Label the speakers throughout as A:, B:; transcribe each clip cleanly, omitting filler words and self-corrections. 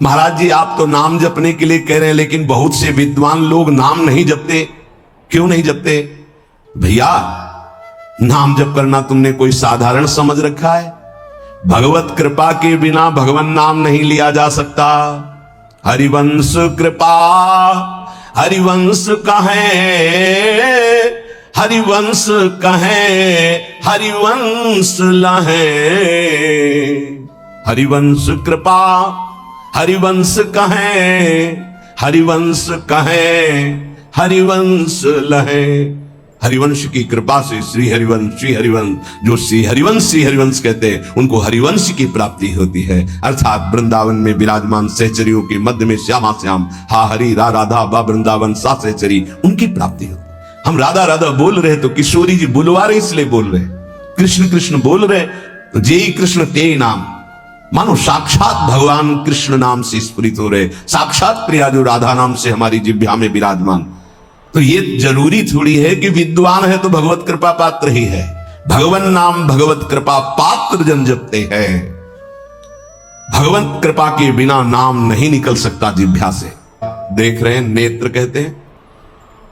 A: महाराज जी आप तो नाम जपने के लिए कह रहे हैं, लेकिन बहुत से विद्वान लोग नाम नहीं जपते, क्यों नहीं जपते? भैया नाम जप करना तुमने कोई साधारण समझ रखा है? भगवत कृपा के बिना भगवान नाम नहीं लिया जा सकता। हरिवंश कृपा हरिवंश कहे, हरिवंश कहे हरिवंश लहे। हरिवंश कृपा हरिवंश कहे, हरिवंश कहे हरिवंश लहे। हरिवंश की कृपा से श्री हरिवंश, जो श्री हरिवंश कहते हैं उनको हरिवंश की प्राप्ति होती है। अर्थात वृंदावन में विराजमान सहचरियों के मध्य में श्यामा श्याम हा हरि रा राधा बा वृंदावन सा सहचरी, उनकी प्राप्ति होती है। हम राधा राधा बोल रहे तो किशोरी जी बुलवा रहे इसलिए बोल रहे, कृष्ण कृष्ण बोल रहे तो जेई कृष्ण ते नाम, मानो साक्षात भगवान कृष्ण नाम से स्फुरित हो रहे, साक्षात प्रिया जो राधा नाम से हमारी जिह्वा में विराजमान। तो ये जरूरी थोड़ी है कि विद्वान है तो भगवत कृपा पात्र ही है। भगवान नाम भगवत कृपा पात्र जन जपते हैं। भगवत कृपा के बिना नाम नहीं निकल सकता जिह्वा से। देख रहे हैं नेत्र कहते हैं,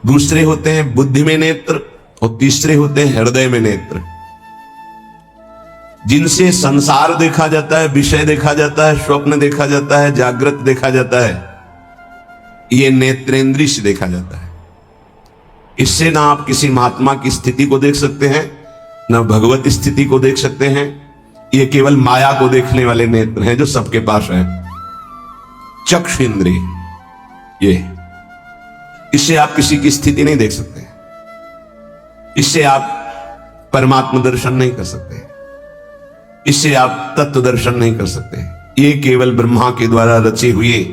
A: दूसरे होते हैं बुद्धि में नेत्र और तीसरे होते हैं हृदय में नेत्र, जिनसे संसार देखा जाता है, विषय देखा जाता है, स्वप्न देखा जाता है, जागृत देखा जाता है। ये नेत्रेंद्रिय से देखा जाता है। इससे ना आप किसी महात्मा की स्थिति को देख सकते हैं, ना भगवत स्थिति को देख सकते हैं। ये केवल माया को देखने वाले नेत्र हैं जो सबके पास हैं। चक्षु इंद्रिय, ये इससे आप किसी की स्थिति नहीं देख सकते, इससे आप परमात्मा दर्शन नहीं कर सकते, इससे आप तत्व दर्शन नहीं कर सकते। ये केवल ब्रह्मा के द्वारा रचे हुए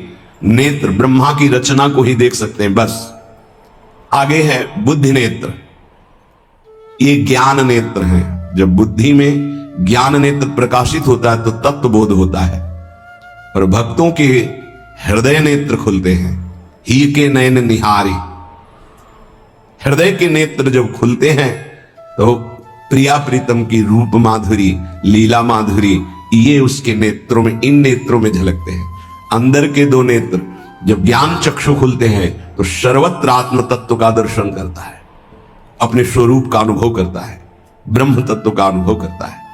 A: नेत्र, ब्रह्मा की रचना को ही देख सकते हैं बस। आगे है बुद्धि नेत्र, ये ज्ञान नेत्र हैं। जब बुद्धि में ज्ञान नेत्र प्रकाशित होता है तो तत्व बोध होता है। और भक्तों के हृदय नेत्र खुलते हैं, ही के नयन निहारी। हृदय के नेत्र जब खुलते हैं तो प्रिया प्रीतम की रूप माधुरी, लीला माधुरी, ये उसके नेत्रों में, इन नेत्रों में झलकते हैं। अंदर के दो नेत्र जब ज्ञान चक्षु खुलते हैं तो सर्वत्र आत्म तत्व का दर्शन करता है, अपने स्वरूप का अनुभव करता है, ब्रह्म तत्व का अनुभव करता है।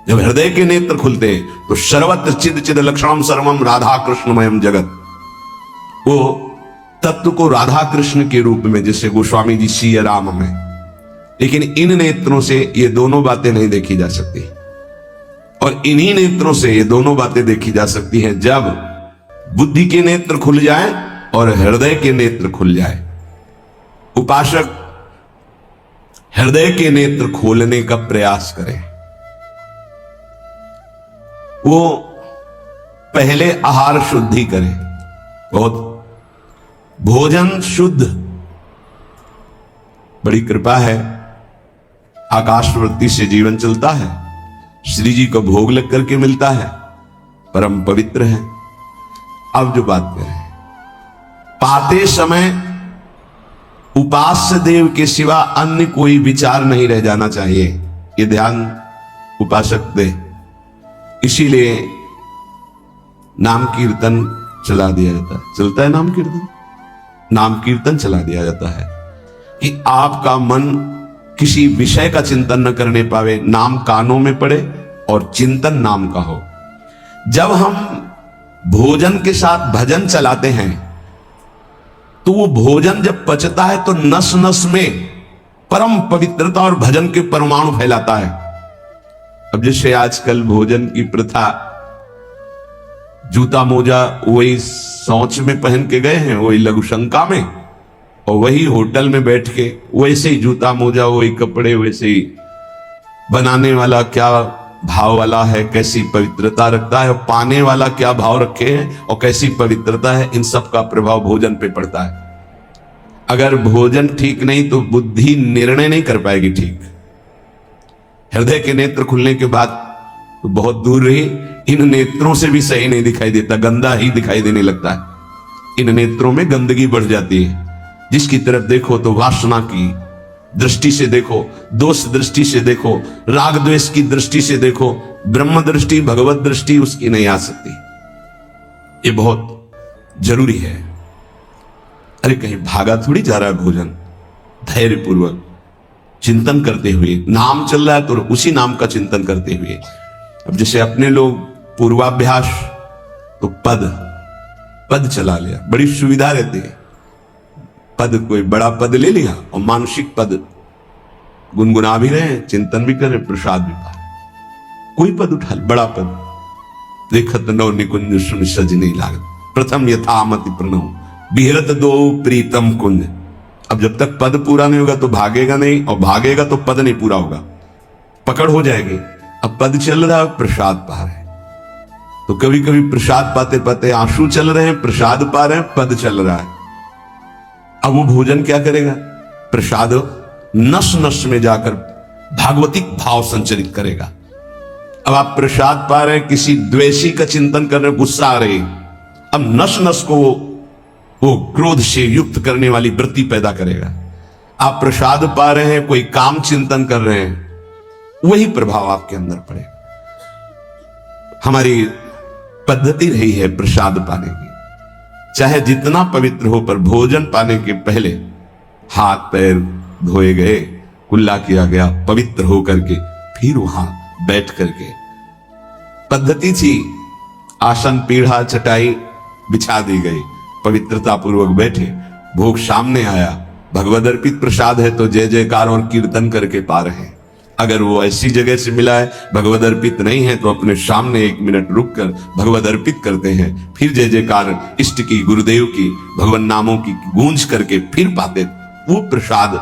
A: जब हृदय के नेत्र खुलते हैं तो सर्वत्र चिद चिद लक्षणम सर्वम राधा कृष्णमयम जगत, वो तत्व को राधा कृष्ण के रूप में, जैसे गोस्वामी जी सिया राम में। लेकिन इन नेत्रों से ये दोनों बातें नहीं देखी जा सकती, और इन्हीं नेत्रों से ये दोनों बातें देखी जा सकती हैं जब बुद्धि के नेत्र खुल जाए और हृदय के नेत्र खुल जाए। उपासक हृदय के नेत्र खोलने का प्रयास करें। वो पहले आहार शुद्धि करें, बहुत भोजन शुद्ध। बड़ी कृपा है, आकाशवृत्ति से जीवन चलता है, श्री जी को भोग लग करके मिलता है, परम पवित्र है। अब जो बात करें, पाते समय उपास्य देव के सिवा अन्य कोई विचार नहीं रह जाना चाहिए, ये ध्यान उपासक दे। इसीलिए नाम कीर्तन चला दिया जाता है, चलता है नाम कीर्तन, नाम कीर्तन चला दिया जाता है कि आपका मन किसी विषय का चिंतन न करने पावे, नाम कानों में पड़े और चिंतन नाम का हो। जब हम भोजन के साथ भजन चलाते हैं तो वो भोजन जब पचता है तो नस नस में परम पवित्रता और भजन के परमाणु फैलाता है। अब जैसे आजकल भोजन की प्रथा, जूता मोजा वही शौच में पहन के गए हैं, वही लघुशंका में, और वही होटल में बैठ के वैसे ही जूता मोजा, वही कपड़े, वैसे ही बनाने वाला क्या भाव वाला है, कैसी पवित्रता रखता है, और पाने वाला क्या भाव रखे हैं और कैसी पवित्रता है, इन सब का प्रभाव भोजन पे पड़ता है। अगर भोजन ठीक नहीं तो बुद्धि निर्णय नहीं कर पाएगी ठीक। हृदय के नेत्र खुलने के बाद तो बहुत दूर रही, इन नेत्रों से भी सही नहीं दिखाई देता, गंदा ही दिखाई देने लगता है। इन नेत्रों में गंदगी बढ़ जाती है। जिसकी तरफ देखो तो वासना की दृष्टि से देखो, दोष दृष्टि से देखो, राग द्वेष की दृष्टि से देखो, ब्रह्म दृष्टि भगवत दृष्टि उसकी नहीं आ सकती। ये बहुत जरूरी है। अरे कहीं भागा थोड़ी जा रहा है भोजन, धैर्य पूर्वक चिंतन करते हुए, नाम चल रहा है तो उसी नाम का चिंतन करते हुए। अब जैसे अपने लोग पूर्वाभ्यास तो पद चला लिया, बड़ी सुविधा रहती है। पद, कोई बड़ा पद ले लिया और मानसिक पद गुनगुना भी रहे, चिंतन भी कर रहे, प्रसाद भी पा रहे। कोई पद उठा, बड़ा पद, देखत नौ निकुंज सुन सजनी लागत, प्रथम यथामति प्रणव विहरत दो प्रीतम कुंज। अब जब तक पद पूरा नहीं होगा तो भागेगा नहीं, और भागेगा तो पद नहीं पूरा होगा, पकड़ हो जाएगी। अब पद चल रहा है, प्रसाद पा रहे हैं, तो कभी कभी प्रसाद पाते पाते आंसू चल रहे हैं, प्रसाद पा रहे हैं, पद चल रहा है। अब वो भोजन क्या करेगा? प्रसाद नस नस में जाकर भागवतिक भाव संचरित करेगा। अब आप प्रसाद पा रहे हैं, किसी द्वेषी का चिंतन कर रहे हैं, गुस्सा आ रही, अब नस नस को वो क्रोध से युक्त करने वाली वृत्ति पैदा करेगा। आप प्रसाद पा रहे हैं, कोई काम चिंतन कर रहे हैं, वही प्रभाव आपके अंदर पड़ेगा। हमारी पद्धति रही है प्रसाद पाने की, चाहे जितना पवित्र हो, पर भोजन पाने के पहले हाथ पैर धोए गए, कुल्ला किया गया, पवित्र हो करके फिर वहां बैठ करके पद्धति थी, आसन पीढ़ा चटाई बिछा दी गई, पवित्रता पूर्वक बैठे, भोग सामने आया, भगवद अर्पित प्रसाद है तो जय जयकार और कीर्तन करके पा रहे हैं। अगर वो ऐसी जगह से मिला है, भगवद अर्पित नहीं है, तो अपने सामने 1 मिनट रुककर भगवद अर्पित करते हैं, फिर जय जयकार इष्ट की, गुरुदेव की, भगवान नामों की गूंज करके फिर पाते। वो प्रसाद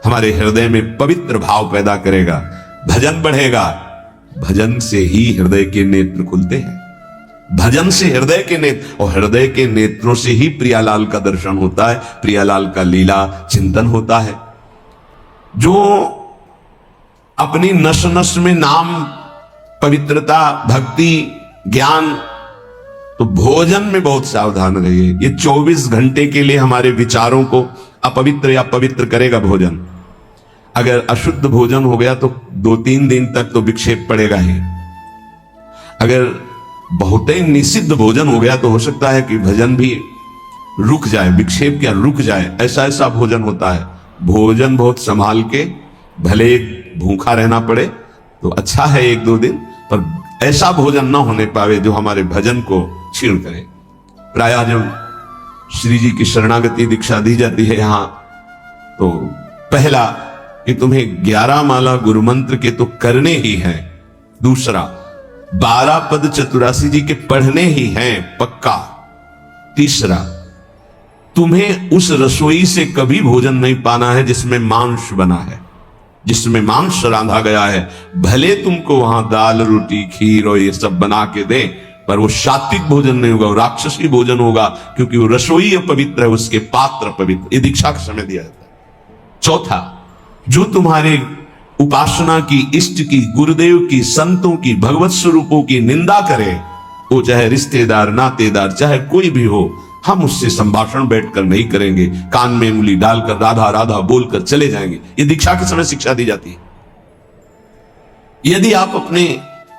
A: हमारे हृदय में पवित्र भाव पैदा करेगा, भजन बढ़ेगा। भजन से ही हृदय के नेत्र खुलते हैं, भजन से हृदय के नेत्र, और हृदय के नेत्रों से ही प्रियालाल का दर्शन होता है, प्रियालाल का लीला चिंतन होता है। जो अपनी नस नस में नाम, पवित्रता, भक्ति, ज्ञान, तो भोजन में बहुत सावधान रहिए। ये 24 घंटे के लिए हमारे विचारों को अपवित्र या पवित्र करेगा भोजन। अगर अशुद्ध भोजन हो गया तो 2-3 दिन तक तो विक्षेप पड़ेगा ही। अगर बहुत ही निषिद्ध भोजन हो गया तो हो सकता है कि भजन भी रुक जाए, विक्षेप क्या रुक जाए, ऐसा भोजन होता है। भोजन बहुत संभाल के, भले भूखा रहना पड़े तो अच्छा है 1-2 दिन, पर ऐसा भोजन ना होने पावे जो हमारे भजन को क्षीण करे। प्रायः जब श्री जी की शरणागति दीक्षा दी जाती है यहां, तो पहला कि तुम्हें 11 माला गुरु मंत्र के तो करने ही हैं, दूसरा 12 पद चतुरासी जी के पढ़ने ही हैं पक्का, तीसरा तुम्हें उस रसोई से कभी भोजन नहीं पाना है जिसमें मांस बना है, जिसमें मांस रांधा गया है। भले तुमको वहां दाल रोटी खीर और ये सब बना के दे, पर वो सात्विक भोजन नहीं होगा, वो राक्षसी भोजन होगा, क्योंकि वो रसोई अपवित्र है, उसके पात्र पवित्र। ये दीक्षा का समय दिया जाता है। चौथा, जो तुम्हारे उपासना की, इष्ट की, गुरुदेव की, संतों की, भगवत स्वरूपों की निंदा करे, वो चाहे रिश्तेदार, नातेदार, चाहे कोई भी हो, हम उससे संभाषण बैठकर नहीं करेंगे, कान में उंगली डालकर राधा राधा बोलकर चले जाएंगे। ये दीक्षा के समय शिक्षा दी जाती है। यदि आप अपने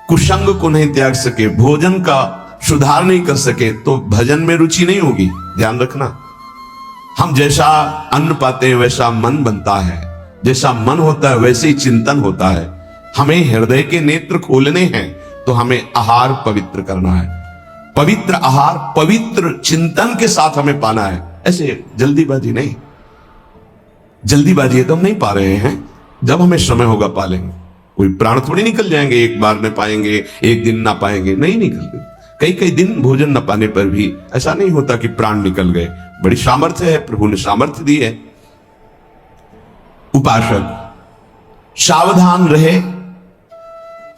A: कुसंग को नहीं त्याग सके, भोजन का सुधार नहीं कर सके, तो भजन में रुचि नहीं होगी। ध्यान रखना, हम जैसा अन्न पाते हैं वैसा मन बनता है, जैसा मन होता है वैसे ही चिंतन होता है। हमें हृदय के नेत्र खोलने हैं तो हमें आहार पवित्र करना है, पवित्र आहार पवित्र चिंतन के साथ हमें पाना है। ऐसे जल्दीबाजी नहीं, जल्दीबाजी तो हम नहीं पा रहे हैं, जब हमें समय होगा पा लेंगे। कोई प्राण थोड़ी निकल जाएंगे, एक बार में पाएंगे, एक दिन ना पाएंगे, नहीं निकलते। कई कई दिन भोजन न पाने पर भी ऐसा नहीं होता कि प्राण निकल गए। बड़ी सामर्थ्य है, प्रभु ने सामर्थ्य दी है। उपासक सावधान रहे,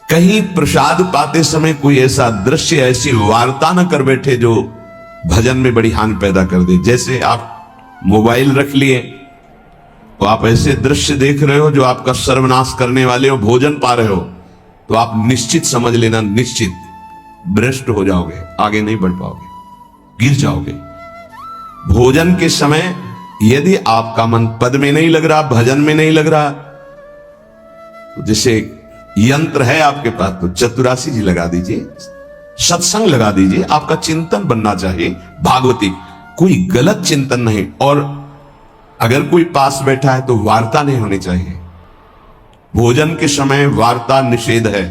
A: कहीं प्रसाद पाते समय कोई ऐसा दृश्य, ऐसी वार्ता न कर बैठे जो भजन में बड़ी हानि पैदा कर दे। जैसे आप मोबाइल रख लिए तो आप ऐसे दृश्य देख रहे हो जो आपका सर्वनाश करने वाले हो, भोजन पा रहे हो, तो आप निश्चित समझ लेना, निश्चित भ्रष्ट हो जाओगे, आगे नहीं बढ़ पाओगे, गिर जाओगे। भोजन के समय यदि आपका मन पद में नहीं लग रहा, भजन में नहीं लग रहा, तो जैसे यंत्र है आपके पास तो चतुरासी जी लगा दीजिए, सत्संग लगा दीजिए, आपका चिंतन बनना चाहिए भागवती, कोई गलत चिंतन नहीं। और अगर कोई पास बैठा है तो वार्ता नहीं होनी चाहिए। भोजन के समय वार्ता निषेध है,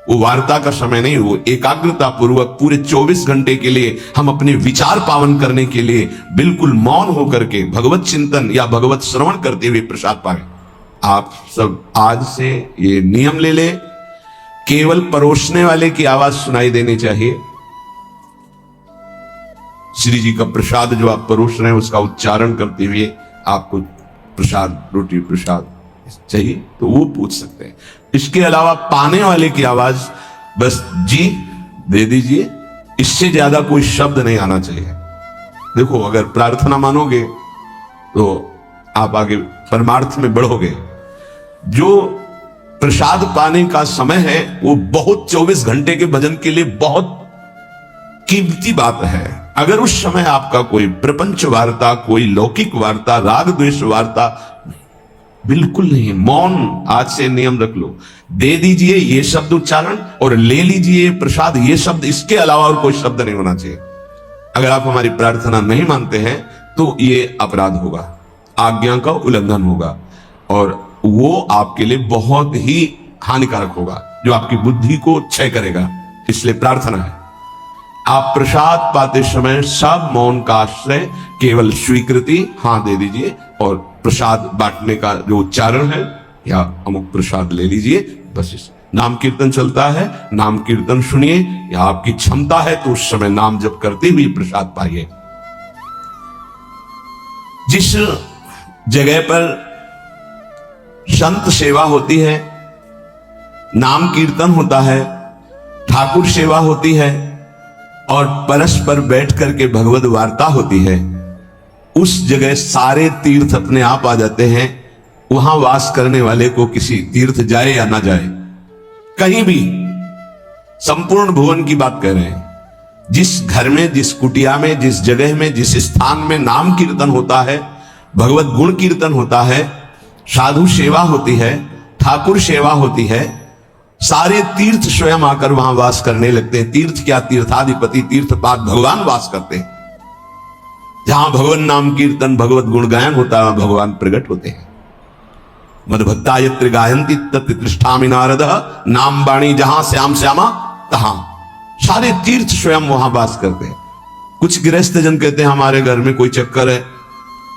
A: वो वार्ता का समय नहीं, वो एकाग्रता पूर्वक पूरे 24 घंटे के लिए हम अपने विचार पावन करने के लिए बिल्कुल मौन होकर के भगवत चिंतन या भगवत श्रवण करते हुए प्रसाद पाएं। आप सब आज से ये नियम ले ले, केवल परोसने वाले की आवाज सुनाई देनी चाहिए। श्री जी का प्रसाद जो आप परोस रहे हैं उसका उच्चारण करते हुए आपको प्रसाद, रोटी प्रसाद चाहिए तो वो पूछ सकते हैं। इसके अलावा पाने वाले की आवाज बस जी दे दीजिए, इससे ज्यादा कोई शब्द नहीं आना चाहिए। देखो, अगर प्रार्थना मानोगे तो आप आगे परमार्थ में बढ़ोगे। जो प्रसाद पाने का समय है वो बहुत 24 घंटे के भजन के लिए बहुत कीमती बात है। अगर उस समय आपका कोई प्रपंच वार्ता, कोई लौकिक वार्ता, राग द्वेष वार्ता बिल्कुल नहीं, मौन आज से नियम रख लो। दे दीजिए ये शब्द उच्चारण और ले लीजिए प्रसाद ये शब्द, इसके अलावा और कोई शब्द नहीं होना चाहिए। अगर आप हमारी प्रार्थना नहीं मानते हैं तो ये अपराध होगा, आज्ञा का उल्लंघन होगा और वो आपके लिए बहुत ही हानिकारक होगा, जो आपकी बुद्धि को क्षय करेगा। इसलिए प्रार्थना है, आप प्रसाद पाते समय सब मौन का आश्रय, केवल स्वीकृति हाँ दे दीजिए और प्रसाद बांटने का जो उच्चारण है या अमुक प्रसाद ले लीजिए। बस इस नाम कीर्तन चलता है, नाम कीर्तन सुनिए, या आपकी क्षमता है तो उस समय नाम जप करते हुए प्रसाद पाइए। जिस जगह पर संत सेवा होती है, नाम कीर्तन होता है, ठाकुर सेवा होती है और परस्पर बैठ करके भगवत वार्ता होती है, उस जगह सारे तीर्थ अपने आप आ जाते हैं। वहां वास करने वाले को किसी तीर्थ जाए या ना जाए, कहीं भी, संपूर्ण भुवन की बात कर रहे हैं, जिस घर में, जिस कुटिया में, जिस जगह में, जिस स्थान में नाम कीर्तन होता है, भगवत गुण कीर्तन होता है, साधु सेवा होती है, ठाकुर सेवा होती है, सारे तीर्थ स्वयं आकर वहां वास करने लगते हैं। तीर्थ क्या, तीर्थाधिपति, तीर्थपाद भगवान वास करते हैं। जहां भगवान नाम कीर्तन, भगवत गुण गायन होता है, भगवान प्रकट होते हैं। मदभक्ता यत्र गायन्ति तत्र तिष्ठामि नारदः, नाम वाणी जहां श्याम श्यामा तहां। सारे तीर्थ स्वयं वहां वास करते हैं। कुछ गृहस्थ जन कहते हैं हमारे घर में कोई चक्कर है,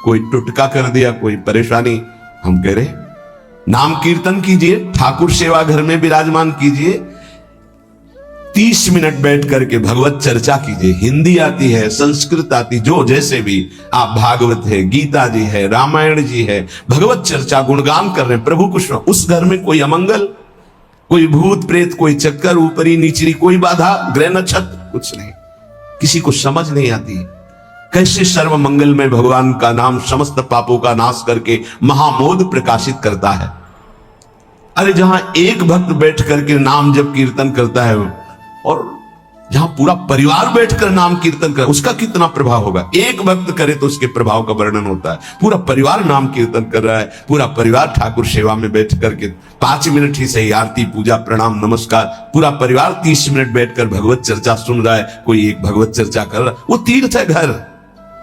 A: कोई टुटका कर दिया, कोई परेशानी। हम कह रहे नाम कीर्तन कीजिए, ठाकुर सेवा घर में विराजमान कीजिए, 30 मिनट बैठ करके भगवत चर्चा कीजिए। हिंदी आती है, संस्कृत आती, जो जैसे भी आप, भागवत है, गीता जी है, रामायण जी है, भगवत चर्चा गुणगान कर रहे हैं, प्रभु कुछ। उस घर में कोई अमंगल, कोई भूत प्रेत, कोई चक्कर, ऊपरी नीचरी कोई बाधा, ग्रह नक्षत्र कुछ नहीं, किसी को समझ नहीं आती कैसे सर्व मंगल में भगवान का नाम समस्त पापों का नाश करके महामोद प्रकाशित करता है। अरे जहां एक भक्त बैठ करके नाम जब कीर्तन करता है और जहां पूरा परिवार बैठकर नाम कीर्तन करे, उसका कितना प्रभाव होगा। एक भक्त करे तो उसके प्रभाव का वर्णन होता है। पूरा परिवार नाम कीर्तन कर रहा है, पूरा परिवार ठाकुर सेवा में बैठ करके 5 मिनट ही सही, आरती पूजा प्रणाम नमस्कार, पूरा परिवार 30 मिनट बैठकर भगवत चर्चा सुन रहा है, कोई एक भगवत चर्चा कर रहा है, वो तीर्थ है घर।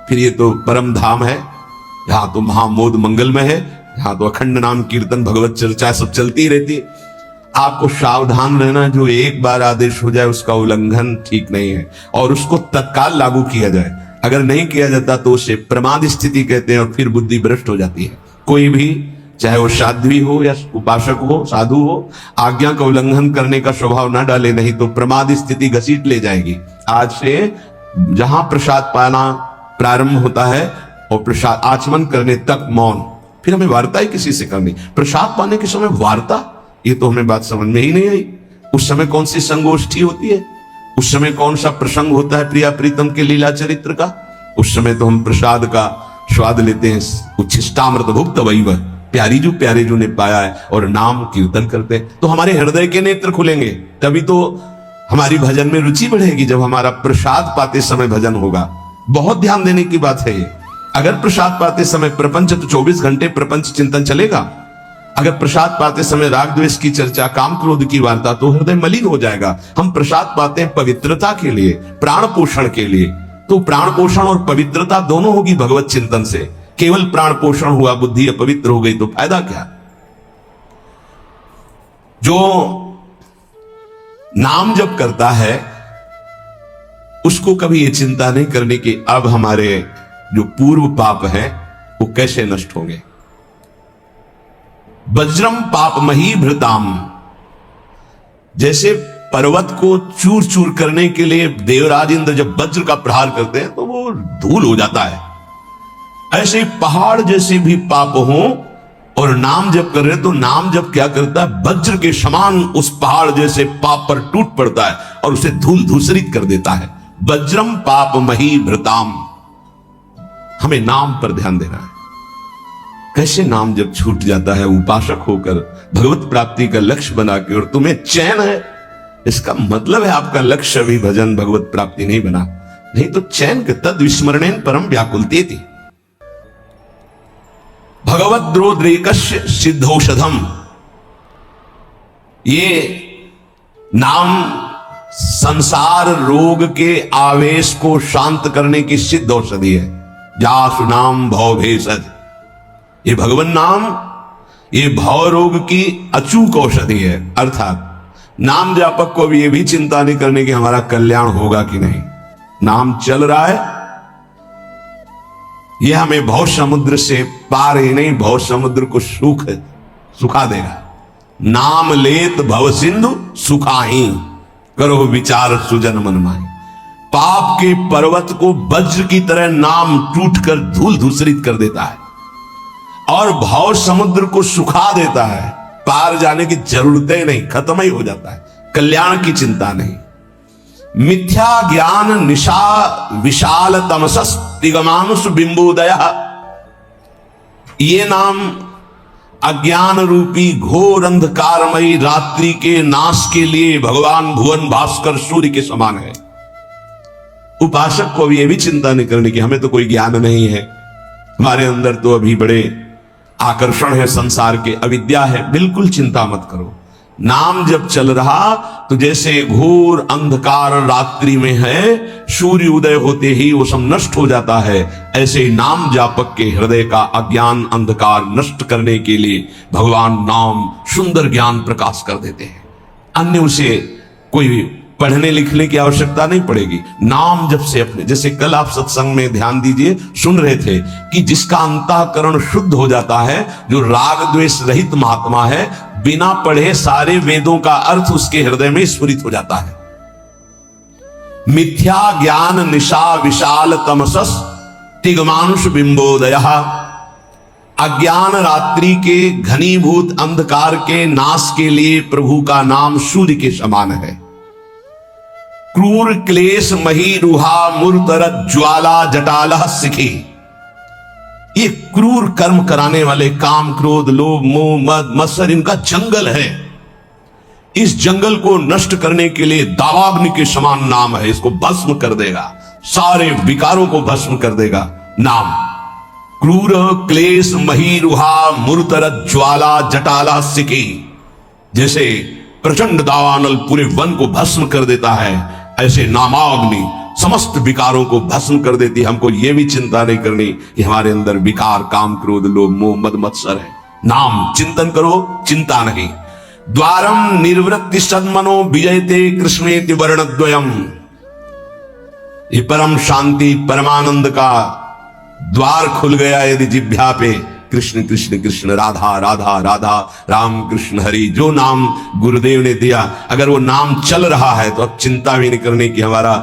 A: फिर ये तो परम धाम है, यहां तो महामोद मंगल में है, यहां तो अखंड नाम कीर्तन भगवत चर्चा सब चलती रहती है। आपको सावधान रहना, जो एक बार आदेश हो जाए उसका उल्लंघन ठीक नहीं है और उसको तत्काल लागू किया जाए। अगर नहीं किया जाता तो उसे प्रमाद स्थिति कहते हैं और फिर बुद्धि भ्रष्ट हो जाती है। कोई भी, चाहे वो साध्वी हो या उपासक हो, साधु हो, आज्ञा का उल्लंघन करने का स्वभाव ना डाले, नहीं तो प्रमाद स्थिति घसीट ले जाएगी। आज से जहां प्रसाद पाना प्रारंभ होता है और प्रसाद आचमन करने तक मौन, फिर हमें वार्ता ही किसी से करनी। प्रसाद पाने के समय वार्ता, ये तो हमें बात समझ में ही नहीं आई। उस समय कौन सी संगोष्ठी होती है, उस समय कौन सा प्रसंग होता है प्रिया प्रीतम के लीला चरित्र का। उस समय तो हम प्रसाद का स्वाद लेते हैं, उच्छिष्टामृत भुक्त वैव, प्यारी जो ने पाया है, और नाम कीर्तन करते हैं। तो हमारे हृदय के नेत्र खुलेंगे, तभी तो हमारी भजन में रुचि बढ़ेगी। जब हमारा प्रसाद पाते समय भजन होगा, बहुत ध्यान देने की बात है ये। अगर प्रसाद पाते समय प्रपंच, तो 24 घंटे प्रपंच चिंतन चलेगा। अगर प्रसाद पाते समय राग द्वेष की चर्चा, काम क्रोध की वार्ता, तो हृदय मलिन हो जाएगा। हम प्रसाद पाते हैं पवित्रता के लिए, प्राण पोषण के लिए, तो प्राण पोषण और पवित्रता दोनों होगी भगवत चिंतन से। केवल प्राण पोषण हुआ, बुद्धि अपवित्र हो गई तो फायदा क्या। जो नाम जप करता है उसको कभी ये चिंता नहीं करनी कि अब हमारे जो पूर्व पाप हैं वो कैसे नष्ट होंगे। वज्रम पापमही भृताम, जैसे पर्वत को चूर चूर करने के लिए देवराज इंद्र जब वज्र का प्रहार करते हैं तो वो धूल हो जाता है, ऐसे पहाड़ जैसे भी पाप हो और नाम जप कर रहे तो नाम जप क्या करता है, वज्र के समान उस पहाड़ जैसे पाप पर टूट पड़ता है और उसे धूल धूसरित कर देता है। वज्रम पापमही भृताम, हमें नाम पर ध्यान देना है। कैसे नाम जब छूट जाता है उपासक होकर भगवत प्राप्ति का लक्ष्य बना के, और तुम्हें चैन है, इसका मतलब है आपका लक्ष्य अभी भजन भगवत प्राप्ति नहीं बना। नहीं तो चैन के तद विस्मरणेन परम व्याकुलते थी। भगवद्रोद्रेकस्य सिद्धौषधम, ये नाम संसार रोग के आवेश को शांत करने की सिद्ध औषधि है। जासु नाम भव भेषज, ये भगवान नाम ये भव रोग की अचूक औषधि है। अर्थात नाम जापक को भी ये भी चिंता नहीं करने की हमारा कल्याण होगा कि नहीं, नाम चल रहा है, यह हमें भव समुद्र से पार ही नहीं भव समुद्र को सुखा देगा। नाम लेत भव सिंधु सुखाही, करो विचार सुजन मन माही। पाप के पर्वत को वज्र की तरह नाम टूटकर धूल धूसरित कर देता है और भव समुद्र को सुखा देता है। पार जाने की जरूरतें नहीं, खत्म ही हो जाता है, कल्याण की चिंता नहीं। मिथ्या ज्ञान निशा विशाल तमसस तिगमानुष बिंबोदय, ये नाम अज्ञान रूपी घोर अंधकारमयी रात्रि के नाश के लिए भगवान भुवन भास्कर सूर्य के समान है। उपासक को भी यह भी चिंता नहीं करनी कि हमें तो कोई ज्ञान नहीं है, हमारे अंदर तो अभी बड़े आकर्षण है संसार के, अविद्या है। बिल्कुल चिंता मत करो, नाम जब चल रहा तो जैसे घोर अंधकार रात्रि में है, सूर्य उदय होते ही वो सब नष्ट हो जाता है, ऐसे नाम जापक के हृदय का अज्ञान अंधकार नष्ट करने के लिए भगवान नाम सुंदर ज्ञान प्रकाश कर देते हैं। अन्य उसे कोई पढ़ने लिखने की आवश्यकता नहीं पड़ेगी। नाम जब से अपने, जैसे कल आप सत्संग में ध्यान दीजिए सुन रहे थे कि जिसका अंतःकरण शुद्ध हो जाता है, जो राग द्वेष रहित महात्मा है, बिना पढ़े सारे वेदों का अर्थ उसके हृदय में स्फुरित हो जाता है। मिथ्या ज्ञान निशा विशाल तमसस तिगमांश बिंबोदय, अज्ञान रात्रि के घनीभूत अंधकार के नाश के लिए प्रभु का नाम सूर्य के समान है। क्रूर क्लेश मही रुहा मूर्तरत ज्वाला जटालह सिखी, ये क्रूर कर्म कराने वाले काम क्रोध लोभ मोह मद मत्सर इनका जंगल है। इस जंगल को नष्ट करने के लिए दावाग्नि के समान नाम है, इसको भस्म कर देगा, सारे विकारों को भस्म कर देगा नाम। क्रूर क्लेश मही रुहा मूर्तरत ज्वाला जटाला सिकी, जैसे प्रचंड दावानल पूरे वन को भस्म कर देता है, ऐसे नामाग्नि समस्त विकारों को भस्म कर देती है। हमको यह भी चिंता नहीं करनी कि हमारे अंदर विकार काम क्रोध लोभ मोह मद मत्सर है। नाम चिंतन करो, चिंता नहीं। द्वारम निर्वृत्ति सन्मनो विजयते कृष्णेति वर्णद्वयम, ये परम शांति परमानंद का द्वार खुल गया यदि जिह्वा पे कृष्ण कृष्ण कृष्ण राधा राधा राधा राम कृष्ण हरि, जो नाम गुरुदेव ने दिया, अगर वो नाम चल रहा है तो अब चिंता भी नहीं करनी कि हमारा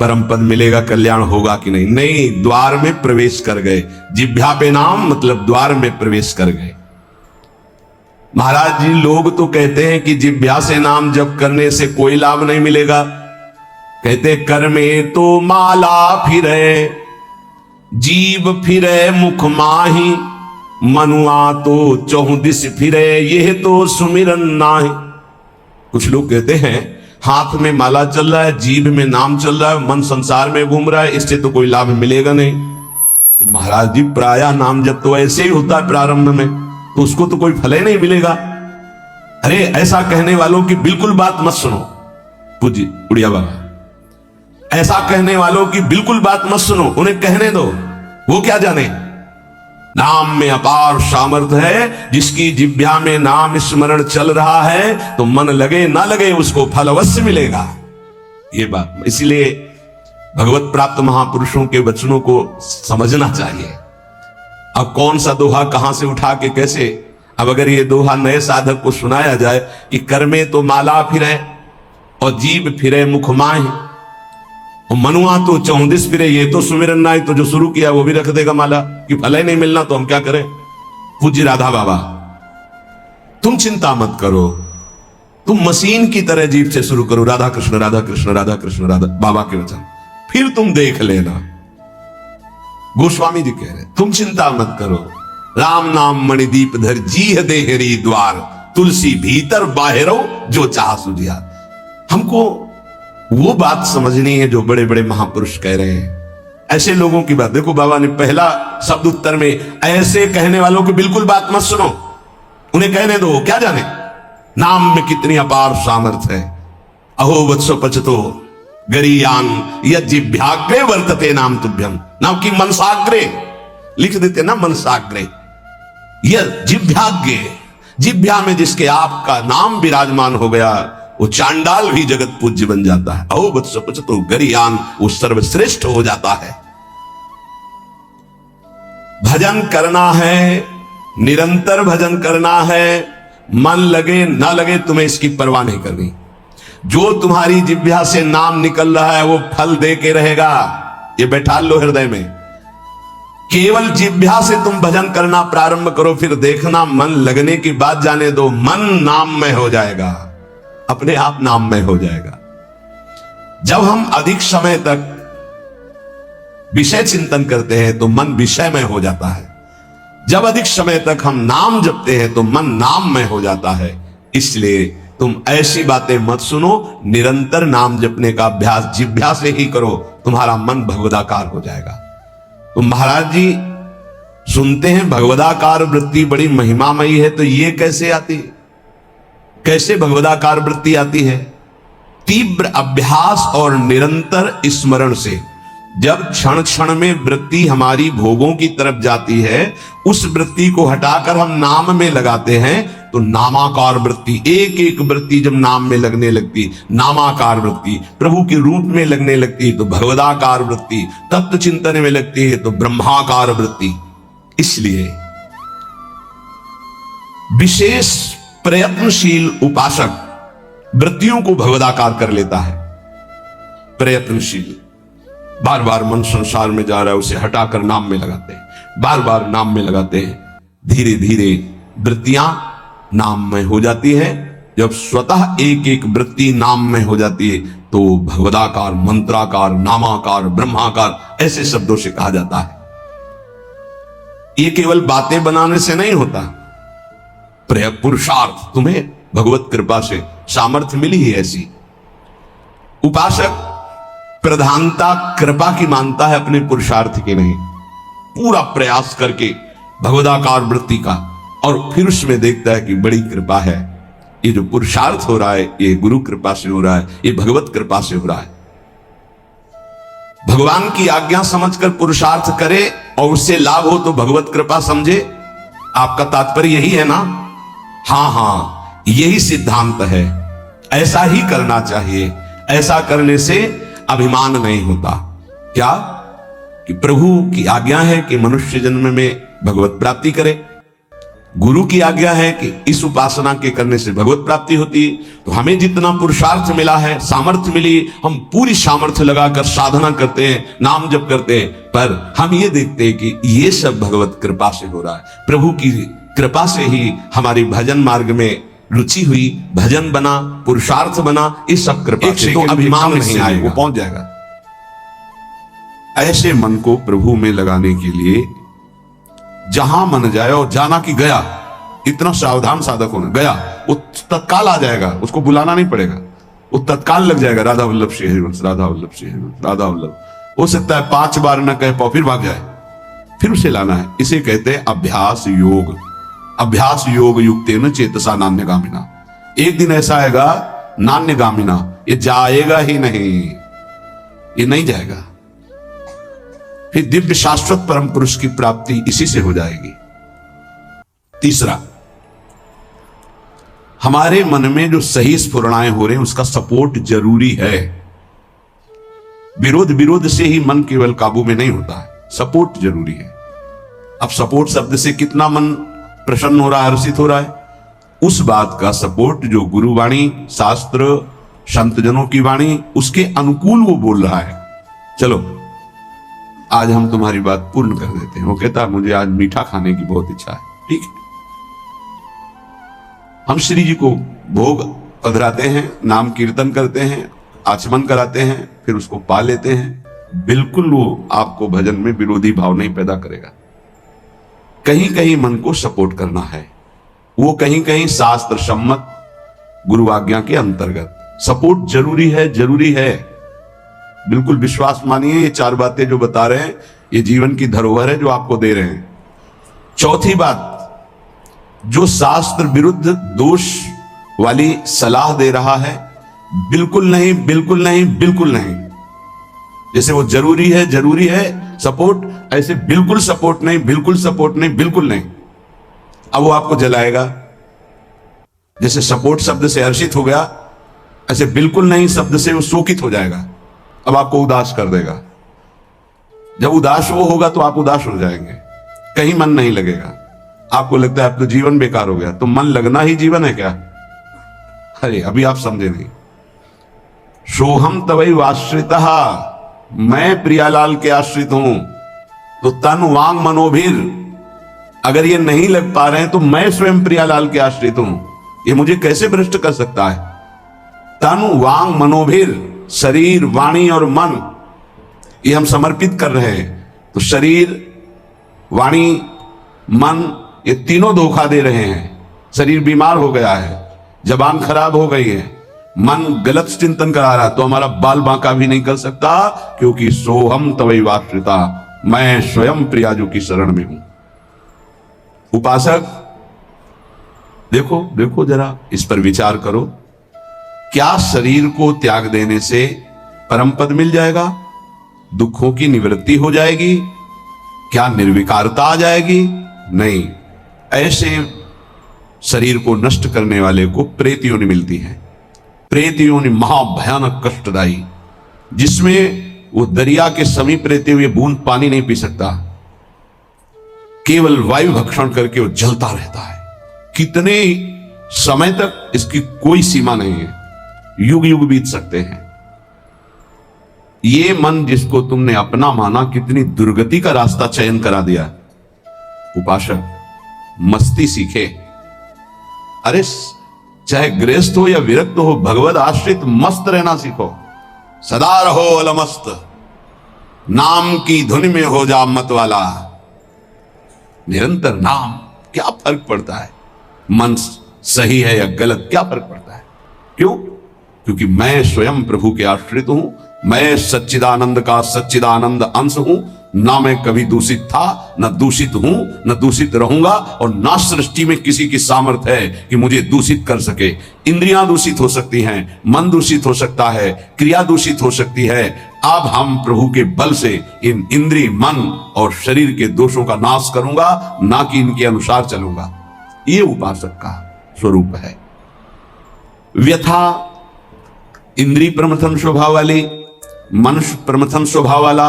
A: परम पद मिलेगा, कल्याण होगा कि नहीं। नहीं, द्वार में प्रवेश कर गए, जिह्वा पे नाम मतलब द्वार में प्रवेश कर गए। महाराज जी लोग तो कहते हैं कि जिह्वा से नाम जप करने से कोई लाभ नहीं मिलेगा, कहते कर में तो माला फिरे जीव फिरे मुख माही, मनुआ तो चौदिस फिरे ये तो सुमिरन नाहि। कुछ लोग कहते हैं हाथ में माला चल रहा है, जीभ में नाम चल रहा है, मन संसार में घूम रहा है, इससे तो कोई लाभ मिलेगा नहीं। तो महाराज जी प्रायः नाम जब तो ऐसे ही होता है प्रारंभ में, तो उसको तो कोई फल ही नहीं मिलेगा। अरे ऐसा कहने वालों की बिल्कुल बात मत सुनो। पूज्य उड़िया बाबा, ऐसा कहने वालों की बिल्कुल बात मत सुनो, उन्हें कहने दो। वो क्या जाने, नाम में अपार सामर्थ्य है। जिसकी जिह्वा में नाम स्मरण चल रहा है तो मन लगे ना लगे उसको फल अवश्य मिलेगा। ये बात इसलिए भगवत प्राप्त महापुरुषों के वचनों को समझना चाहिए। अब कौन सा दोहा कहां से उठा के कैसे, अब अगर ये दोहा नए साधक को सुनाया जाए कि कर में तो माला फिरे और जीभ फिरे मुख माहे और मनुआ तो 34 फिरे, ये तो सुमिरन नाई, तो जो शुरू किया वो भी रख देगा माला कि फल ही नहीं मिलना तो हम क्या करें। पूज्य राधा बाबा, तुम चिंता मत करो, तुम मशीन की तरह जीभ से शुरू करो राधा कृष्ण राधा कृष्ण राधा कृष्ण राधा, बाबा के वचन, फिर तुम देख लेना। गोस्वामी जी कह रहे तुम चिंता मत करो, राम नाम मणिदीप धर जीह देहरी द्वार, तुलसी भीतर बाहरो जो चाह सुझिया। हमको वो बात समझनी है जो बड़े बड़े महापुरुष कह रहे हैं। ऐसे लोगों की बात देखो, बाबा ने पहला शब्द उत्तर में ऐसे कहने वालों की बिल्कुल बात मत सुनो, उन्हें कहने दो, क्या जाने नाम में कितनी अपार सामर्थ्य है। अहो वत्सो पचतो गरीयान यज्जिभ्याग्रे वर्तते नाम तुभ्यम, नाम की मनसाग्रे लिख देते ना, मनसाग्रे यह जिभ्याग्रे, जिभ्या में जिसके आपका नाम विराजमान हो गया वो चांडाल भी जगत पूज्य बन जाता है। अहो वत्सो पचतो गरीयान, वो सर्वश्रेष्ठ हो जाता है। भजन करना है, निरंतर भजन करना है, मन लगे ना लगे तुम्हें इसकी परवाह नहीं करनी। जो तुम्हारी जिह्वा से नाम निकल रहा है वो फल दे के रहेगा, ये बैठा लो हृदय में। केवल जिह्वा से तुम भजन करना प्रारंभ करो, फिर देखना मन लगने की बात जाने दो, मन नाम में हो जाएगा, अपने आप नाम में हो जाएगा। जब हम अधिक समय तक विषय चिंतन करते हैं तो मन विषय में हो जाता है, जब अधिक समय तक हम नाम जपते हैं तो मन नाम में हो जाता है। इसलिए तुम ऐसी बातें मत सुनो, निरंतर नाम जपने का अभ्यास जिह्वा से ही करो, तुम्हारा मन भगवदाकार हो जाएगा। तो महाराज जी सुनते हैं भगवदाकार वृत्ति बड़ी महिमामयी है, तो ये कैसे आती है, कैसे भगवदाकार वृत्ति आती है? तीव्र अभ्यास और निरंतर स्मरण से। जब क्षण क्षण में वृत्ति हमारी भोगों की तरफ जाती है, उस वृत्ति को हटाकर हम नाम में लगाते हैं तो नामाकार वृत्ति, एक एक वृत्ति जब नाम में लगने लगती, नामाकार वृत्ति प्रभु के रूप में लगने लगती तो भगवदाकार वृत्ति, तत्व चिंतन में लगती है तो ब्रह्माकार वृत्ति। इसलिए विशेष प्रयत्नशील उपासक वृत्तियों को भगवदाकार कर लेता है। प्रयत्नशील, बार बार मन संसार में जा रहा है उसे हटाकर नाम में लगाते हैं, बार बार नाम में लगाते हैं, धीरे धीरे वृत्तियां नाम में हो जाती है। जब स्वतः एक एक वृत्ति नाम में हो जाती है तो भगवदाकार, मंत्राकार, नामाकार, ब्रह्माकार ऐसे शब्दों से कहा जाता है। ये केवल बातें बनाने से नहीं होता, पुरुषार्थ, तुम्हें भगवत कृपा से सामर्थ्य मिली है ऐसी। उपासक प्रधानता कृपा की मानता है, अपने पुरुषार्थ की नहीं। पूरा प्रयास करके भगवदाकार वृत्ति का, और फिर उसमें देखता है कि बड़ी कृपा है, ये जो पुरुषार्थ हो रहा है ये गुरु कृपा से हो रहा है, ये भगवत कृपा से हो रहा है। भगवान की आज्ञा समझकर पुरुषार्थ करे और उससे लाभ हो तो भगवत कृपा समझे। आपका तात्पर्य यही है ना? हाँ हाँ, यही सिद्धांत है, ऐसा ही करना चाहिए। ऐसा करने से अभिमान नहीं होता। क्या कि प्रभु की आज्ञा है कि मनुष्य जन्म में भगवत प्राप्ति करे, गुरु की आज्ञा है कि इस उपासना के करने से भगवत प्राप्ति होती। तो हमें जितना पुरुषार्थ मिला है, सामर्थ्य मिली, हम पूरी सामर्थ्य लगाकर साधना करते हैं, नाम जप करते हैं, पर हम ये देखते हैं कि ये सब भगवत कृपा से हो रहा है। प्रभु की कृपा से ही हमारी भजन मार्ग में रुचि हुई, भजन बना, पुरुषार्थ बना, इस सब कृपा से। तो अभिमान नहीं आएगा, वो पहुंच जाएगा। ऐसे मन को प्रभु में लगाने के लिए जहां मन जाए, और जाना कि गया, इतना सावधान साधक होना, गया वो तत्काल आ जाएगा, उसको बुलाना नहीं पड़ेगा, वो तत्काल लग जाएगा। राधा वल्लभ श्री हरिवंश, राधा वल्लभ श्री हरिवंश, राधा वल्लभ। हो सकता है 5 बार न कह पाओ, फिर भाग जाए, फिर उसे लाना है। इसे कहते हैं अभ्यास योग। अभ्यास योग युक्तेन चेतसा नान्यगामिना। एक दिन ऐसा आएगा नान्यगामिना, ये जाएगा ही नहीं, ये नहीं जाएगा। फिर दिव्य शाश्वत परम पुरुष की प्राप्ति इसी से हो जाएगी। तीसरा, हमारे मन में जो सही स्फुरणाएं हो रहे हैं उसका सपोर्ट जरूरी है। विरोध से ही मन केवल काबू में नहीं होता है, सपोर्ट जरूरी है। अब सपोर्ट शब्द से कितना मन प्रसन्न हो रहा है, हर्षित हो रहा है, उस बात का सपोर्ट जो गुरुवाणी, शास्त्र, संतजनों की वाणी, उसके अनुकूल वो बोल रहा है। चलो आज हम तुम्हारी बात पूर्ण कर देते हैं। वो कहता है मुझे आज मीठा खाने की बहुत इच्छा है, ठीक है, हम श्री जी को भोग पधराते हैं, नाम कीर्तन करते हैं, आचमन कराते हैं, फिर उसको पा लेते हैं। बिल्कुल वो आपको भजन में विरोधी भाव नहीं पैदा करेगा। कहीं कहीं मन को सपोर्ट करना है, वो कहीं कहीं शास्त्र सम्मत गुरु आज्ञा के अंतर्गत सपोर्ट जरूरी है, जरूरी है। बिल्कुल विश्वास मानिए, ये चार बातें जो बता रहे हैं ये जीवन की धरोहर है जो आपको दे रहे हैं। चौथी बात, जो शास्त्र विरुद्ध दोष वाली सलाह दे रहा है, बिल्कुल नहीं, बिल्कुल नहीं, बिल्कुल नहीं। जैसे वो जरूरी है सपोर्ट, ऐसे बिल्कुल सपोर्ट नहीं, बिल्कुल सपोर्ट नहीं, बिल्कुल नहीं। अब वो आपको जलाएगा। जैसे सपोर्ट शब्द से हर्षित हो गया, ऐसे बिल्कुल नहीं शब्द से वो शोकित हो जाएगा। अब आपको उदास कर देगा। जब उदास वो होगा तो आप उदास हो जाएंगे, कहीं मन नहीं लगेगा। आपको लगता है अब तो जीवन बेकार हो गया। तो मन लगना ही जीवन है क्या? अरे अभी आप समझे नहीं। सोहम तवै वाश्रितः, मैं प्रियालाल के आश्रित हूं। तो तन वांग मनोभीर, अगर ये नहीं लग पा रहे हैं तो मैं स्वयं प्रियालाल के आश्रित हूं। ये मुझे कैसे भ्रष्ट कर सकता है? तन वांग मनोभीर, शरीर, वाणी और मन, ये हम समर्पित कर रहे हैं। तो शरीर, वाणी, मन, ये तीनों धोखा दे रहे हैं। शरीर बीमार हो गया है, जबान खराब हो गई है, मन गलत चिंतन करा रहा, तो हमारा बाल बांका भी नहीं कर सकता, क्योंकि सोहम तवै वाश्रिता, मैं स्वयं प्रियाजू की शरण में हूं। उपासक देखो देखो जरा, इस पर विचार करो। क्या शरीर को त्याग देने से परम पद मिल जाएगा? दुखों की निवृत्ति हो जाएगी? क्या निर्विकारता आ जाएगी? नहीं। ऐसे शरीर को नष्ट करने वाले को प्रेत योनि मिलती है। प्रेत योनि महाभयानक कष्टदायी, जिसमें वो दरिया के समीप रहते हुए बूंद पानी नहीं पी सकता, केवल वायु भक्षण करके वो जलता रहता है। कितने समय तक इसकी कोई सीमा नहीं है, युग युग बीत सकते हैं। ये मन जिसको तुमने अपना माना, कितनी दुर्गति का रास्ता चयन करा दिया। उपासक मस्ती सीखे। अरे चाहे गृहस्थ हो या विरक्त हो, भगवत आश्रित मस्त रहना सीखो। सदा रहो अलमस्त, नाम की धुन में हो जा मत वाला। निरंतर नाम, क्या फर्क पड़ता है मन सही है या गलत, क्या फर्क पड़ता है? क्यों? क्योंकि मैं स्वयं प्रभु के आश्रित हूं। मैं सच्चिदानंद का सच्चिदानंद अंश हूं। ना मैं कभी दूषित था, न दूषित हूं, न दूषित रहूंगा, और ना सृष्टि में किसी की सामर्थ्य है कि मुझे दूषित कर सके। इंद्रियां दूषित हो सकती हैं, मन दूषित हो सकता है, क्रिया दूषित हो सकती है। अब हम प्रभु के बल से इन इंद्रिय, मन और शरीर के दोषों का नाश करूंगा, ना कि इनके अनुसार चलूंगा। ये उपासक का स्वरूप है। व्यथा इंद्रिय प्रमथन स्वभाव वाली, मनुष्य प्रमथन स्वभाव वाला,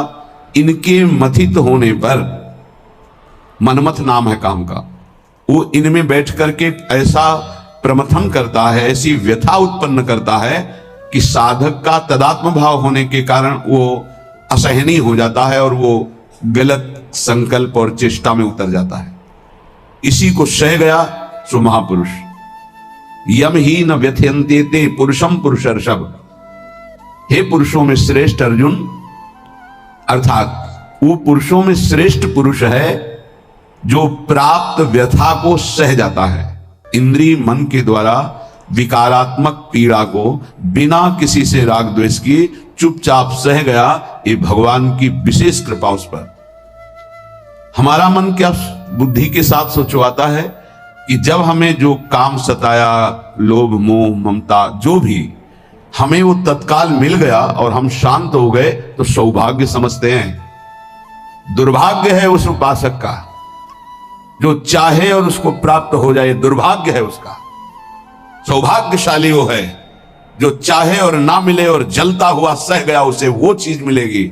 A: इनके मथित होने पर, मनमथ नाम है काम का, वो इनमें बैठ करके ऐसा प्रमथन करता है, ऐसी व्यथा उत्पन्न करता है कि साधक का तदात्म भाव होने के कारण वो असहनीय हो जाता है और वो गलत संकल्प और चेष्टा में उतर जाता है। इसी को सह गया सो महापुरुष। यम ही न व्यथयन्ते ते पुरुषम पुरुषर्षभ। हे पुरुषों में श्रेष्ठ अर्जुन, अर्थात वो पुरुषों में श्रेष्ठ पुरुष है जो प्राप्त व्यथा को सह जाता है। इंद्रिय मन के द्वारा विकारात्मक पीड़ा को बिना किसी से राग द्वेष की चुपचाप सह गया, ये भगवान की विशेष कृपा उस पर। हमारा मन क्या बुद्धि के साथ सोचवाता है, कि जब हमें जो काम सताया, लोभ मोह ममता जो भी, हमें वो तत्काल मिल गया और हम शांत हो गए तो सौभाग्य समझते हैं। दुर्भाग्य है उस उपासक का जो चाहे और उसको प्राप्त हो जाए, दुर्भाग्य है उसका। सौभाग्यशाली वो है जो चाहे और ना मिले और जलता हुआ सह गया, उसे वो चीज मिलेगी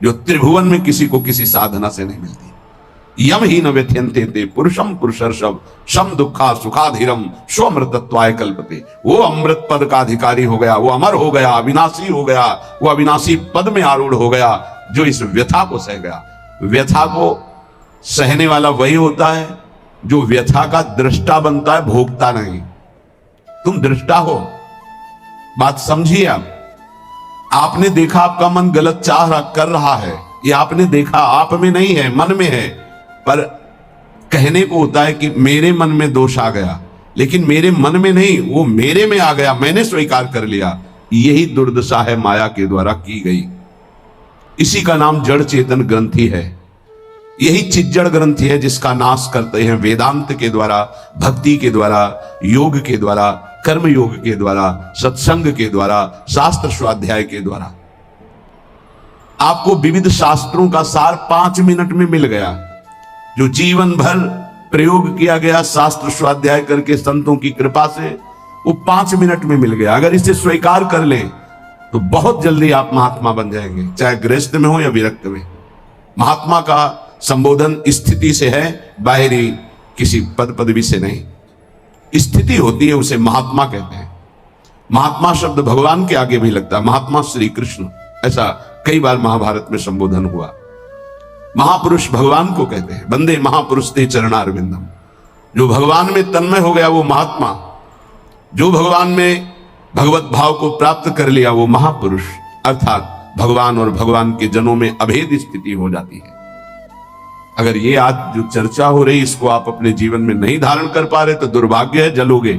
A: जो त्रिभुवन में किसी को किसी साधना से नहीं मिलती। यम ही न व्यथ्यन्ते ते पुरुषम पुरुषर्षभ शम दुखा सुखाधीरम स्वमृतत्वाय कल्पते। वो अमृत पद का अधिकारी हो गया, वो अमर हो गया, अविनाशी हो गया, वो अविनाशी पद में आरूढ़ हो गया जो इस व्यथा को सह गया। व्यथा को सहने वाला वही होता है जो व्यथा का दृष्टा बनता है, भोगता नहीं। तुम दृष्टा हो, बात समझिए। आप आपने देखा आपका मन गलत चाह कर रहा है, ये आपने देखा, आप में नहीं है, मन में है। पर कहने को होता है कि मेरे मन में दोष आ गया, लेकिन मेरे मन में नहीं, वो मेरे में आ गया, मैंने स्वीकार कर लिया। यही दुर्दशा है माया के द्वारा की गई। इसी का नाम जड़ चेतन ग्रंथि है। यही चिज्जड़ ग्रंथि है जिसका नाश करते हैं वेदांत के द्वारा, भक्ति के द्वारा, योग के द्वारा, कर्म योग के द्वारा, सत्संग के द्वारा, शास्त्र स्वाध्याय के द्वारा। आपको विविध शास्त्रों का सार 5 मिनट में मिल गया। जो जीवन भर प्रयोग किया गया शास्त्र स्वाध्याय करके संतों की कृपा से, वो 5 मिनट में मिल गया। अगर इसे स्वीकार कर लें तो बहुत जल्दी आप महात्मा बन जाएंगे, चाहे गृहस्थ में हो या विरक्त में। महात्मा का संबोधन स्थिति से है, बाहरी किसी पद पदवी से नहीं। स्थिति होती है, उसे महात्मा कहते हैं। महात्मा शब्द भगवान के आगे भी लगता है, महात्मा श्री कृष्ण, ऐसा कई बार महाभारत में संबोधन हुआ। महापुरुष भगवान को कहते हैं, बंदे महापुरुष ते चरणारविंदम। जो भगवान में तन्मय हो गया वो महात्मा, जो भगवान में भगवत भाव को प्राप्त कर लिया वो महापुरुष, अर्थात भगवान और भगवान के जनों में अभेद स्थिति हो जाती है। अगर ये आज जो चर्चा हो रही इसको आप अपने जीवन में नहीं धारण कर पा रहे तो दुर्भाग्य है, जलोगे,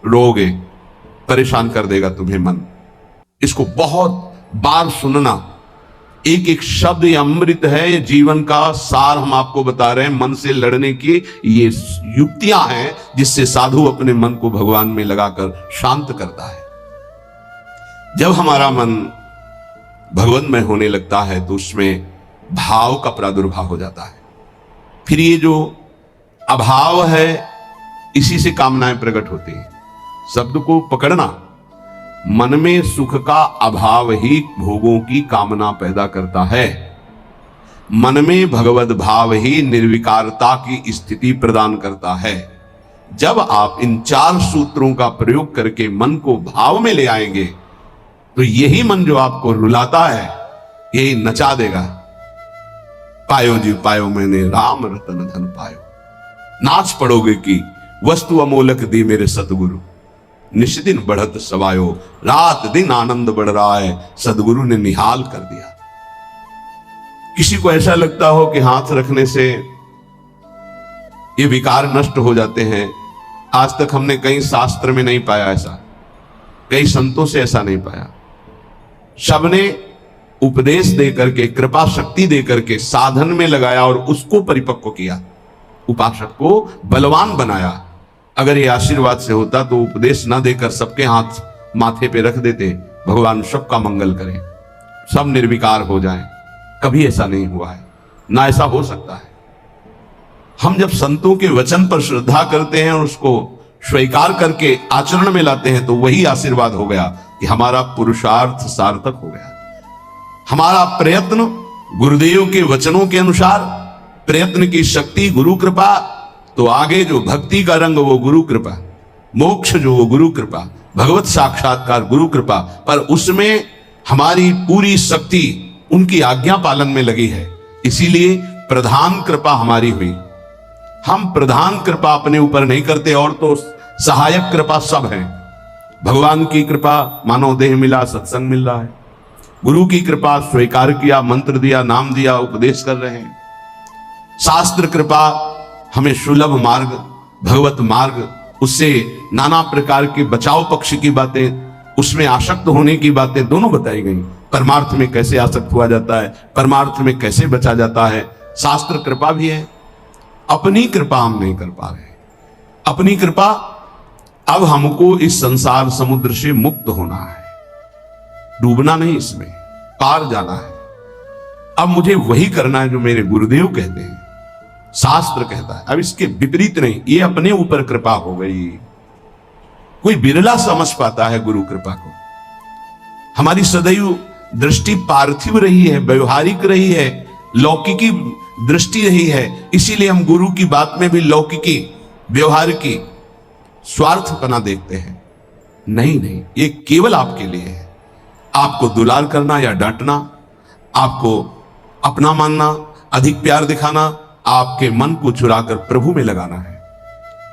A: रोगे, परेशान कर देगा तुम्हें मन। इसको बहुत बार सुनना। एक एक शब्द ये अमृत है, ये जीवन का सार हम आपको बता रहे हैं। मन से लड़ने की ये युक्तियां हैं जिससे साधु अपने मन को भगवान में लगाकर शांत करता है। जब हमारा मन भगवन्मय होने लगता है तो उसमें भाव का प्रादुर्भाव हो जाता है। फिर ये जो अभाव है इसी से कामनाएं प्रकट होती हैं। शब्द को पकड़ना, मन में सुख का अभाव ही भोगों की कामना पैदा करता है। मन में भगवत भाव ही निर्विकारता की स्थिति प्रदान करता है। जब आप इन 4 सूत्रों का प्रयोग करके मन को भाव में ले आएंगे तो यही मन जो आपको रुलाता है यही नचा देगा। पायो जी पायो मैंने राम रतन धन पायो, नाच पड़ोगे कि वस्तु अमोलक दी मेरे सतगुरु। निष्दिन बढ़त सवायो, रात दिन आनंद बढ़ रहा है, सदगुरु ने निहाल कर दिया। किसी को ऐसा लगता हो कि हाथ रखने से ये विकार नष्ट हो जाते हैं, आज तक हमने कहीं शास्त्र में नहीं पाया ऐसा, कई संतों से ऐसा नहीं पाया। सबने उपदेश दे करके, कृपा शक्ति दे करके साधन में लगाया और उसको परिपक्व किया, उपासक को बलवान बनाया। अगर ये आशीर्वाद से होता तो उपदेश ना देकर सबके हाथ माथे पे रख देते, भगवान सबका मंगल करें, सब निर्विकार हो जाएं। कभी ऐसा नहीं हुआ है, ना ऐसा हो सकता है। हम जब संतों के वचन पर श्रद्धा करते हैं और उसको स्वीकार करके आचरण में लाते हैं तो वही आशीर्वाद हो गया कि हमारा पुरुषार्थ सार्थक हो गया। हमारा प्रयत्न गुरुदेव के वचनों के अनुसार, प्रयत्न की शक्ति गुरु कृपा, तो आगे जो भक्ति का रंग वो गुरु कृपा, मोक्ष जो वो गुरु कृपा, भगवत साक्षात्कार गुरु कृपा, पर उसमें हमारी पूरी शक्ति उनकी आज्ञा पालन में लगी है। इसीलिए प्रधान कृपा हमारी हुई। हम प्रधान कृपा अपने ऊपर नहीं करते और तो सहायक कृपा सब है। भगवान की कृपा, मानव देह मिला, सत्संग मिल रहा है। गुरु की कृपा, स्वीकार किया, मंत्र दिया, नाम दिया, उपदेश कर रहे हैं। शास्त्र कृपा, हमें सुलभ मार्ग, भगवत मार्ग, उससे नाना प्रकार के बचाव पक्ष की बातें, उसमें आसक्त होने की बातें दोनों बताई गई। परमार्थ में कैसे आसक्त हुआ जाता है, परमार्थ में कैसे बचा जाता है, शास्त्र कृपा भी है। अपनी कृपा हम नहीं कर पा रहे। अपनी कृपा, अब हमको इस संसार समुद्र से मुक्त होना है, डूबना नहीं, इसमें पार जाना है। अब मुझे वही करना है जो मेरे गुरुदेव कहते हैं, शास्त्र कहता है। अब इसके विपरीत नहीं, ये अपने ऊपर कृपा हो गई। कोई बिरला समझ पाता है गुरु कृपा को। हमारी सदैव दृष्टि पार्थिव रही है, व्यवहारिक रही है, लौकिकी दृष्टि रही है, इसीलिए हम गुरु की बात में भी लौकिकी, व्यवहार की, स्वार्थपना देखते हैं। नहीं नहीं, ये केवल आपके लिए है। आपको दुलार करना या डांटना, आपको अपना मानना, अधिक प्यार दिखाना, आपके मन को चुराकर प्रभु में लगाना है।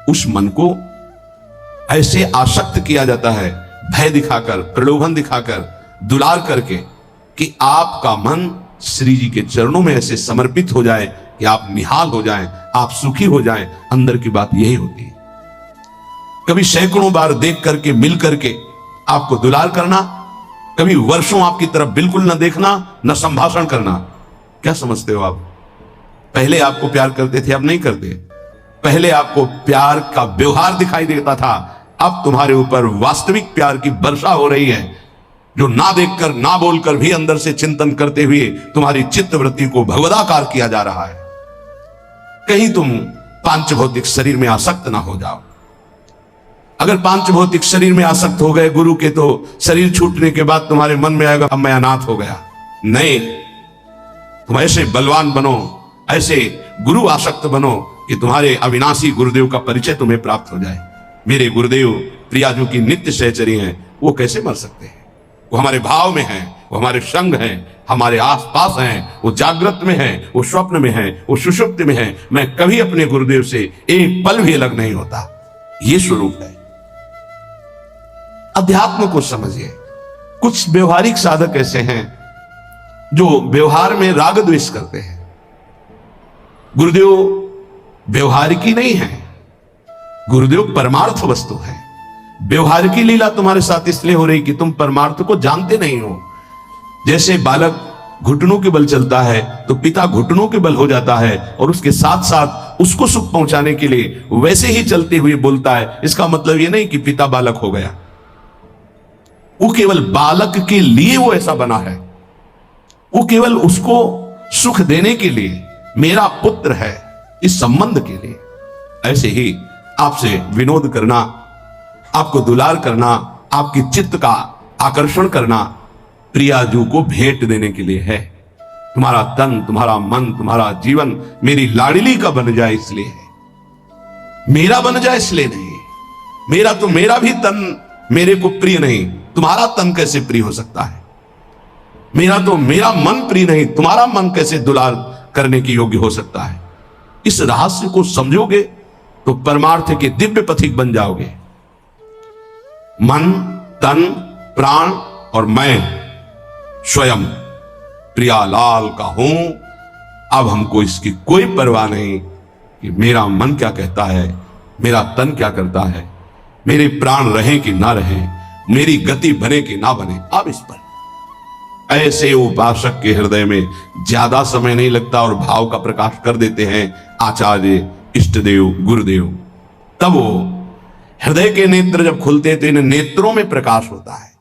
A: उस मन को ऐसे आसक्त किया जाता है, भय दिखाकर, प्रलोभन दिखाकर, दुलार करके, कि आपका मन श्री जी के चरणों में ऐसे समर्पित हो जाए कि आप निहाल हो जाएं, आप सुखी हो जाएं। अंदर की बात यही होती है। कभी सैकड़ों बार देख करके, मिल करके आपको दुलार करना, कभी वर्षों आपकी तरफ बिल्कुल न देखना, न संभाषण करना। क्या समझते हो आप? पहले आपको प्यार करते थे, अब नहीं करते। पहले आपको प्यार का व्यवहार दिखाई देता था, अब तुम्हारे ऊपर वास्तविक प्यार की वर्षा हो रही है, जो ना देखकर, ना बोलकर भी अंदर से चिंतन करते हुए तुम्हारी चित्त वृत्ति को भगवदाकार किया जा रहा है। कहीं तुम पांच भौतिक शरीर में आसक्त ना हो जाओ। अगर पांच भौतिक शरीर में आसक्त हो गए गुरु के, तो शरीर छूटने के बाद तुम्हारे मन में आएगा अब मैं अनाथ हो गया। नहीं, तुम ऐसे बलवान बनो, ऐसे गुरु आसक्त बनो कि तुम्हारे अविनाशी गुरुदेव का परिचय तुम्हें प्राप्त हो जाए। मेरे गुरुदेव प्रियाजू की नित्य सहचरी हैं, वो कैसे मर सकते हैं? वो हमारे भाव में हैं, वो हमारे संग हैं, हमारे आसपास हैं, वो जागृत में हैं, वो स्वप्न में हैं, वो सुषुप्त में हैं। मैं कभी अपने गुरुदेव से एक पल भी अलग नहीं होता। ये स्वरूप है। अध्यात्म को समझिए। कुछ व्यवहारिक साधक ऐसे हैं जो व्यवहार में राग द्वेष करते हैं। गुरुदेव व्यवहारिकी नहीं है, गुरुदेव परमार्थ वस्तु है। व्यवहार की लीला तुम्हारे साथ इसलिए हो रही कि तुम परमार्थ को जानते नहीं हो। जैसे बालक घुटनों के बल चलता है तो पिता घुटनों के बल हो जाता है और उसके साथ साथ उसको सुख पहुंचाने के लिए वैसे ही चलते हुए बोलता है। इसका मतलब यह नहीं कि पिता बालक हो गया, वो केवल बालक के लिए वो ऐसा बना है। वो केवल उसको सुख देने के लिए, मेरा पुत्र है, इस संबंध के लिए। ऐसे ही आपसे विनोद करना, आपको दुलार करना, आपकी चित्त का आकर्षण करना प्रियाजू को भेंट देने के लिए है। तुम्हारा तन, तुम्हारा मन, तुम्हारा जीवन मेरी लाडली का बन जाए इसलिए है, मेरा बन जाए इसलिए नहीं। मेरा तो मेरा भी तन मेरे को प्रिय नहीं, तुम्हारा तन कैसे प्रिय हो सकता है? मेरा तो मेरा मन प्रिय नहीं, तुम्हारा मन कैसे दुलार करने की योग्य हो सकता है? इस रहस्य को समझोगे तो परमार्थ के दिव्य पथिक बन जाओगे। मन, तन, प्राण और मैं स्वयं प्रियालाल का हूं। अब हमको इसकी कोई परवाह नहीं कि मेरा मन क्या कहता है, मेरा तन क्या करता है, मेरे प्राण रहें कि ना रहें, मेरी गति बने कि ना बने। अब इस पर ऐसे उपासक के हृदय में ज्यादा समय नहीं लगता और भाव का प्रकाश कर देते हैं आचार्य, इष्टदेव, गुरुदेव। तब वो हृदय के नेत्र जब खुलते हैं तो इन नेत्रों में प्रकाश होता है।